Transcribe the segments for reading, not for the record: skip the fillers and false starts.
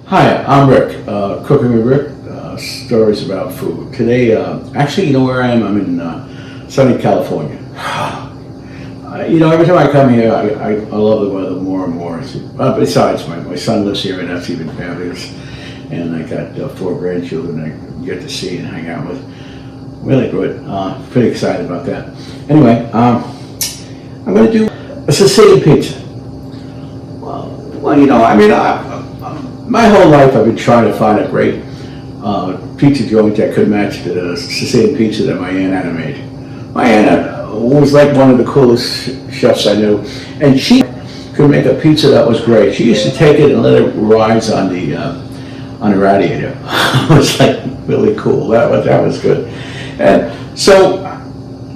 Hi, I'm Rick, Cooking with Rick, stories about food. Today, actually, you know where I am? I'm in sunny California. Every time I come here, I love the weather more and more. Besides, my son lives here, and that's even fabulous. And I got 4 grandchildren I get to see and hang out with. Really good. Pretty excited about that. Anyway, I'm going to do a Sicilian pizza. My whole life I've been trying to find a great pizza joint that could match the Sicilian pizza that my Aunt Anna made. My Aunt Anna was like one of the coolest chefs I knew, and she could make a pizza that was great. She used to take it and let it rise on the radiator. It was like really cool. That was good. And so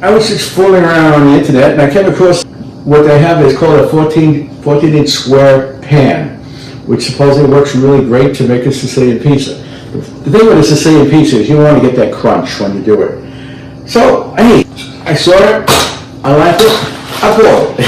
I was just fooling around on the internet, and I came across what they have is called a 14-inch square pan, which supposedly works really great to make a Sicilian pizza. The thing with a Sicilian pizza is you want to get that crunch when you do it. So, I saw it, I liked it, I bought it.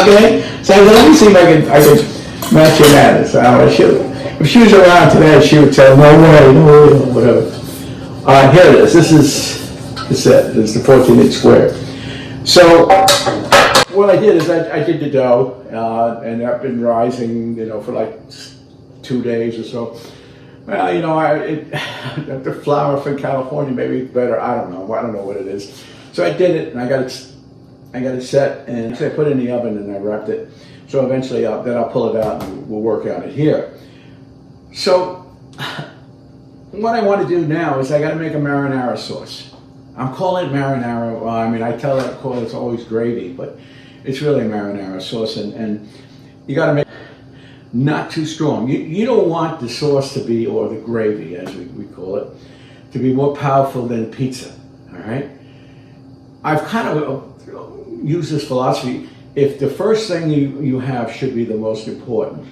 Okay? So I said, let me see if I can match your manners. If she was around today, she would tell, no way, whatever. Here it is. This is it. This is the 14-inch square. So, what I did is I did the dough, and I've been rising, for like 2 days or so. Well, the flour from California, maybe it's better. I don't know what it is. So I did it, and I got it set, and so I put it in the oven and I wrapped it. So eventually, then I'll pull it out and we'll work on it here. So what I want to do now is I got to make a marinara sauce. I'm calling it marinara. Well, I call it always gravy, but it's really a marinara sauce, and you got to make it not too strong. You don't want the sauce to be, or the gravy as we call it, to be more powerful than pizza. All right. I've kind of used this philosophy. If the first thing you have should be the most important,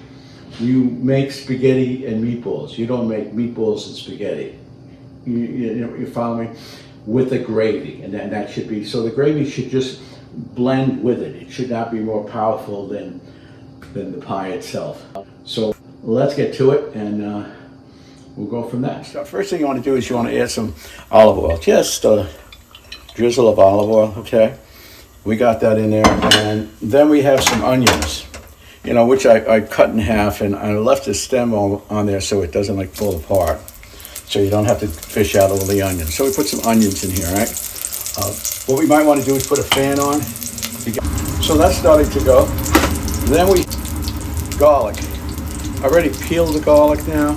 you make spaghetti and meatballs. You don't make meatballs and spaghetti. You follow me? With the gravy, and that should be, so the gravy should just blend with it. It should not be more powerful than the pie itself. So let's get to it, and we'll go from there. So first thing you want to do is you want to add some olive oil, just a drizzle of olive oil. Okay, we got that in there, and then we have some onions, which I cut in half, and I left the stem on there so it doesn't fall apart. So you don't have to fish out all the onions. So we put some onions in here, right? What we might want to do is put a fan on. So that's starting to go. Then garlic. I already peeled the garlic now.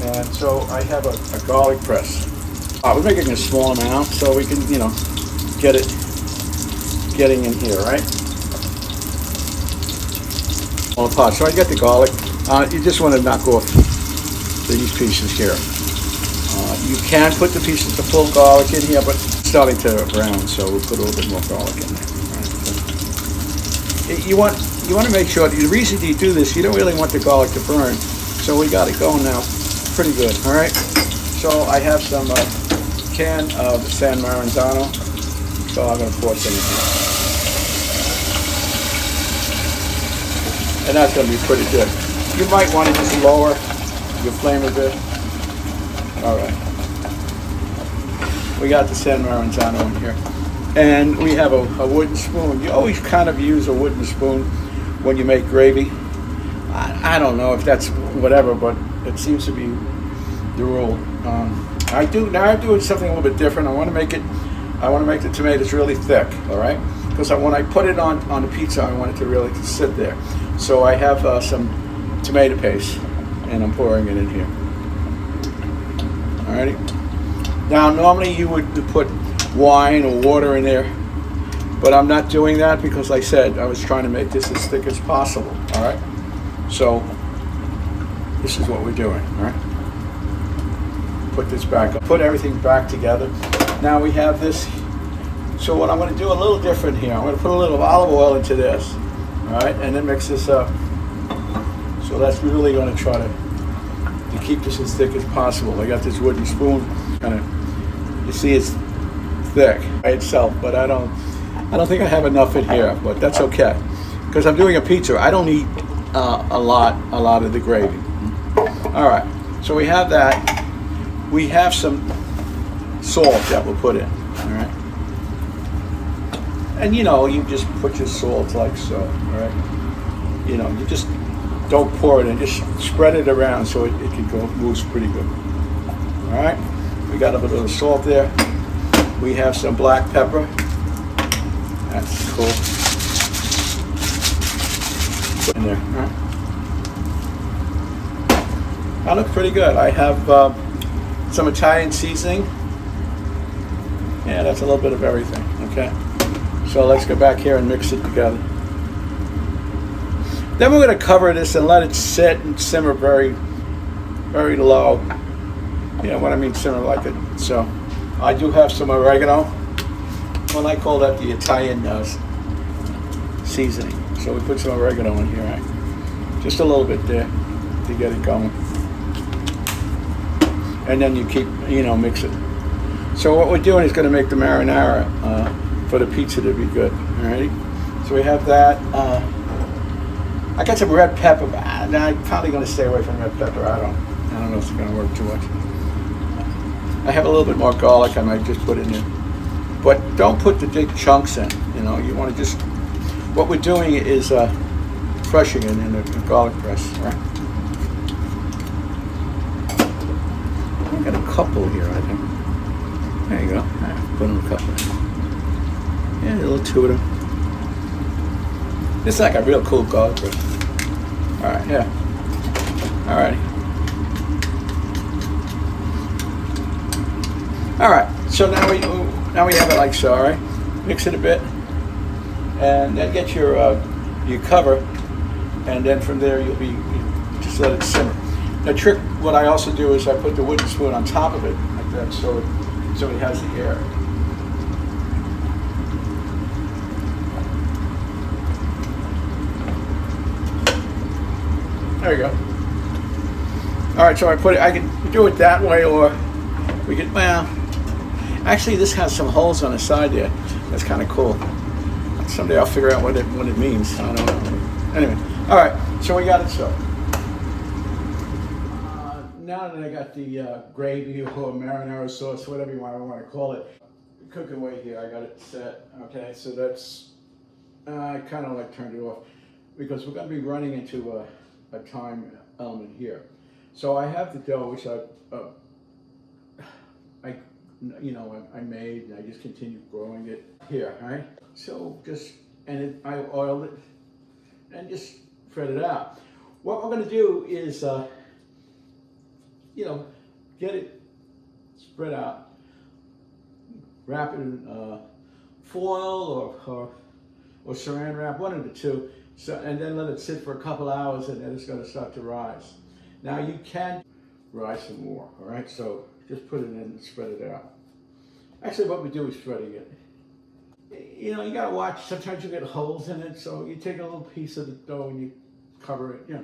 And so I have a garlic press. We're making a small amount so we can, get it getting in here, right? All pot. So I get the garlic. You just want to knock off these pieces here. You can put the pieces of full garlic in here, but it's starting to brown, so we'll put a little bit more garlic in there. Right. You want to make sure, the reason you do this, you don't really want the garlic to burn, so we got it going now pretty good, all right? So I have some can of San Maranzano, so I'm going to pour some in here. And that's going to be pretty good. You might want to just lower your flame a bit. All right. We got the San Maranzano in here. And we have a wooden spoon. You always kind of use a wooden spoon when you make gravy. I don't know if that's whatever, but it seems to be the rule. I'm doing something a little bit different. I want to make the tomatoes really thick, all right? Because when I put it on the pizza, I want it to really sit there. So I have some tomato paste, and I'm pouring it in here. Alrighty. Now, normally you would put wine or water in there, but I'm not doing that because, like I said, I was trying to make this as thick as possible. All right. So this is what we're doing. All right. Put this back up. Put everything back together. Now we have this. So what I'm going to do a little different here. I'm going to put a little olive oil into this. All right, and then mix this up. So that's really going to try to keep this as thick as possible. I got this wooden spoon, you see it's thick by itself, but I don't think I have enough in here, but that's okay. Because I'm doing a pizza, I don't need a lot of the gravy. All right, so we have that. We have some salt that we'll put in, all right? And you know, you just put your salt like so, all right? You know, you just don't pour it in, just spread it around so it can go, moves pretty good. All right, we got a bit of salt there. We have some black pepper. That's cool. Put in there, all right? That looks pretty good. I have some Italian seasoning. Yeah, that's a little bit of everything, okay? So let's go back here and mix it together. Then we're going to cover this and let it sit and simmer very, very low. You know what I mean, simmer like it. So I do have some oregano. Well, I call that the Italian seasoning. So we put some oregano in here, right? Just a little bit there to get it going. And then you keep, you know, mix it. So what we're doing is going to make the marinara for the pizza to be good. All right. So we have that. I got some red pepper, but I'm probably going to stay away from red pepper. I don't know if it's going to work too much. I have a little bit more garlic I might just put in there. But don't put the big chunks in. You know, you want to just. What we're doing is crushing it in a garlic press. Right. I got a couple here, I think. There you go. Put in a couple. Yeah, a little two of them. It's like a real cool garlic press. All right, yeah. All right. All right. So now we have it like so. All right. Mix it a bit, and then get your cover, and then from there you just let it simmer. The trick, what I also do is I put the wooden spoon on top of it like that, so it has the air. There you go. All right, so I can do it that way, or we could, well, actually this has some holes on the side there. That's kind of cool. Someday I'll figure out what it means. I don't know. Anyway, all right, so we got it so. Now that I got the gravy or marinara sauce, whatever you want to call it, cook away here. I got it set. Okay, so that's I kind of like turned it off because we're going to be running into a time element here. So I have the dough, which I made, and I just continued growing it here. All right. So I oiled it and just spread it out. What we're going to do is, get it spread out, wrap it in foil or saran wrap, one of the two. So, and then let it sit for a couple hours, and then it's going to start to rise. Now you can rise some more, all right? So just put it in and spread it out. Actually, what we do is spreading it. You know, you got to watch. Sometimes you get holes in it, so you take a little piece of the dough and you cover it. You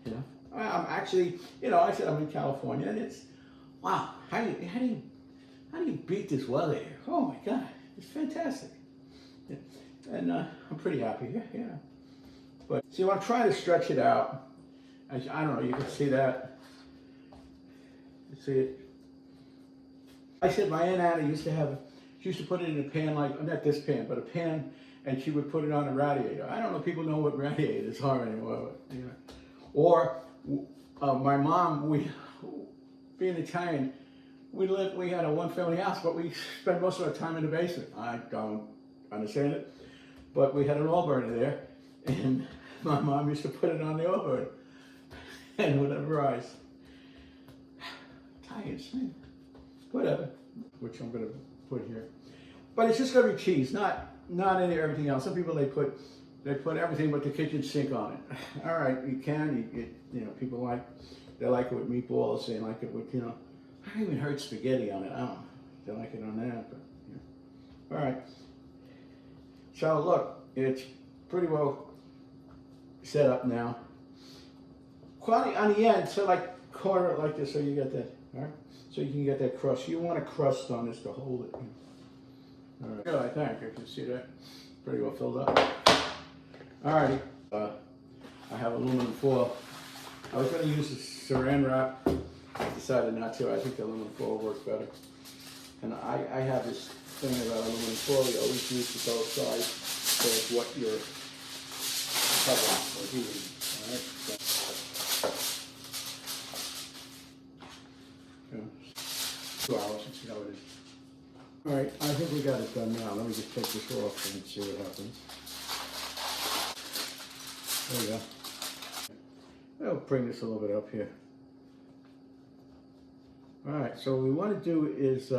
know. I'm actually, I said I'm in California, and it's wow. How do you beat this weather here? Oh my God, it's fantastic. Yeah. And I'm pretty happy here. Yeah. But so I'm trying to stretch it out. I don't know. You can see that. You see it. I said my Aunt Anna used to put it in a pan like, not this pan, but a pan, and she would put it on a radiator. I don't know if people know what radiators are anymore. But, Or my mom, being Italian, we had a one-family house, but we spent most of our time in the basement. I don't understand it, but we had an oil burner there, and my mom used to put it on the oil burner, and it would rise. Italians, whatever, which I'm going to put here. But it's just going to be cheese, not any everything else. Some people, they put everything but the kitchen sink on it. All right, you can. People they like it with meatballs. They like it with, I even heard spaghetti on it. I don't know. They like it on that, but all right. So look, it's pretty well set up now. Quality on the end, so like corner it like this, so you get that. All right, so you can get that crust. You want a crust on this to hold it. All right, good. I think you can see that pretty well filled up. Alrighty, I have aluminum foil I was going to use the saran wrap. I decided not to. I think the aluminum foil works better. And I have this thing about aluminum foil. You always use the both sides, so it's what you're covering or heating. All right. So, 2 hours and see how it is. All right, I think we got it done now. Let me just take this off and see what happens. There we go. I'll bring this a little bit up here. All right, so what we want to do is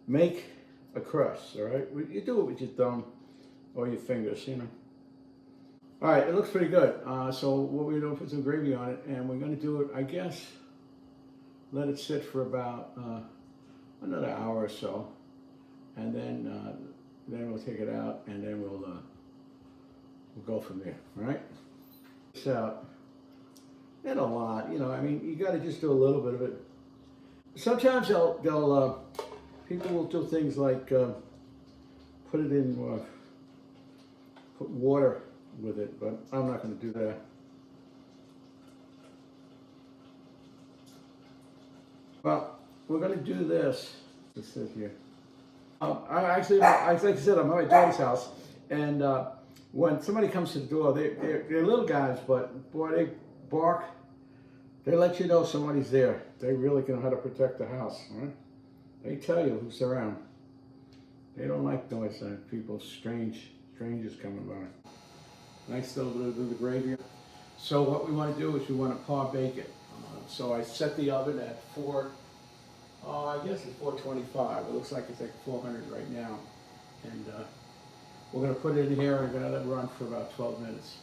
make a crust, all right? You do it with your thumb or your fingers, you know. All right, it looks pretty good. So what we're going to put some gravy on it, and we're going to do it, I guess, let it sit for about another hour or so. And then we'll take it out, and then we'll go from there, all right? This out. Not a lot, you know, I mean, you got to just do a little bit of it. Sometimes people will do things like put it in, put water with it, but I'm not going to do that. Well, we're going to do this. Let's sit here. Like I said, I'm at my daughter's house, and when somebody comes to the door, they're little guys, but boy, they bark. They let you know somebody's there. They really know how to protect the house, right? They tell you who's around. They don't like noise and people, strangers coming by. Nice little bit of the gravy. So what we want to do is we want to par bake it. So I set the oven at I guess it's 425. It looks like it's like 400 right now. And we're going to put it in here and we're going to let it run for about 12 minutes.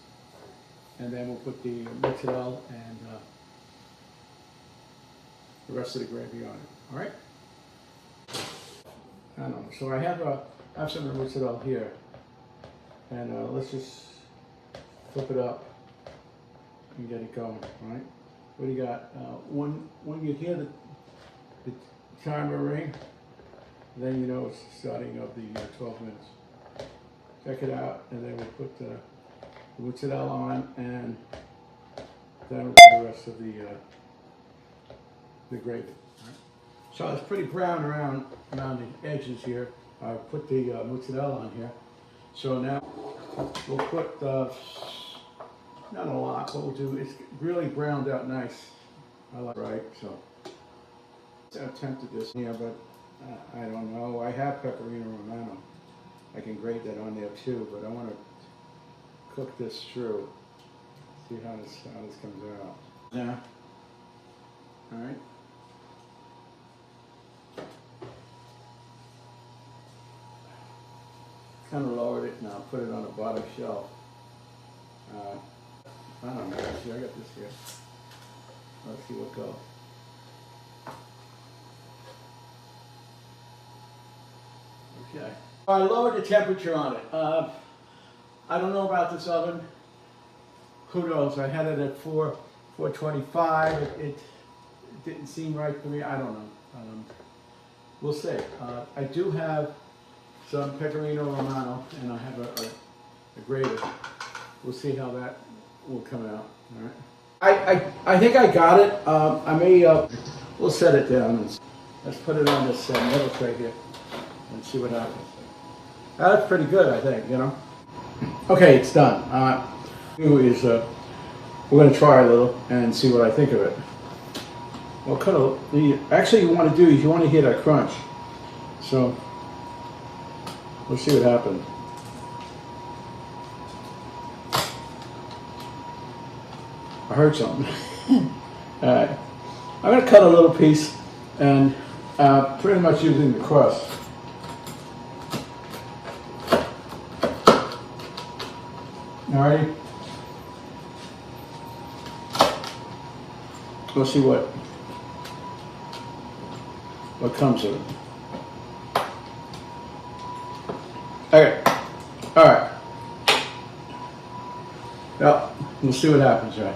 And then we'll put the mozzarella and the rest of the gravy on it. All right? I don't know. So I have some of the mozzarella here. And let's just flip it up and get it going. All right? What do you got? When you hear the timer ring, then you know it's the starting of the 12 minutes. Check it out, and then we'll put the mozzarella on, and then we'll put the rest of the gravy. Right. So it's pretty brown around the edges here. I put the mozzarella on here. So now we'll put not a lot. What we'll do is really browned out nice. I like right. So I attempted this here, but I don't know. I have pecorino romano. I can grate that on there too, but I want to cook this through. See how this comes out. Yeah. All right. Kind of lowered it and I'll put it on the bottom shelf. I don't know. See, I got this here. Let's see what goes. Okay. I lowered the temperature on it. I don't know about this oven. Who knows? I had it at 425. It didn't seem right to me. I don't know. We'll see. I do have some pecorino romano, and I have a grater. We'll see how that will come out. All right. I think I got it. I may. We'll set it down. And let's put it on this metal tray here and see what happens. That's pretty good, I think. You know. Okay, it's done. We're going to try a little and see what I think of it. Well, actually, you want to do is you want to hear that crunch. So we'll see what happens. I heard something. All right. I'm going to cut a little piece and pretty much using the crust. All right. We'll see what comes of it. Okay. All right. Well, we'll see what happens, right?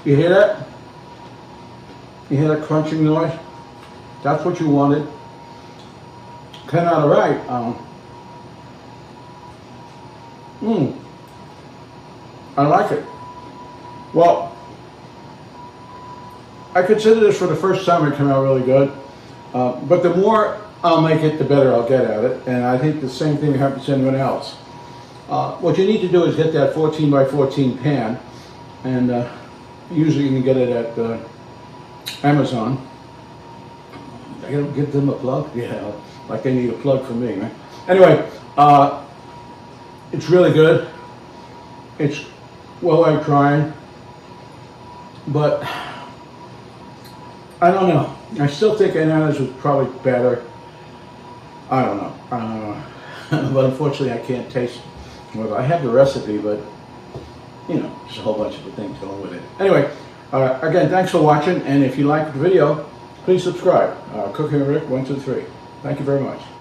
You hear that? You hear that crunching noise? That's what you wanted. Came out all right. I like it. Well, I consider this for the first time it came out really good. But the more I'll make it, the better I'll get at it. And I think the same thing happens to anyone else. What you need to do is get that 14 by 14 pan. And usually you can get it at Amazon. I gotta give them a plug? Yeah, like they need a plug from me, man. Anyway, it's really good. It's well worth trying. But I don't know. I still think Anana's was probably better. I don't know. But unfortunately I can't taste. Well, I have the recipe, but you know, there's a whole bunch of things going with it. Anyway, again, thanks for watching, and if you liked the video, please subscribe. Cooking with Rick 123. Thank you very much.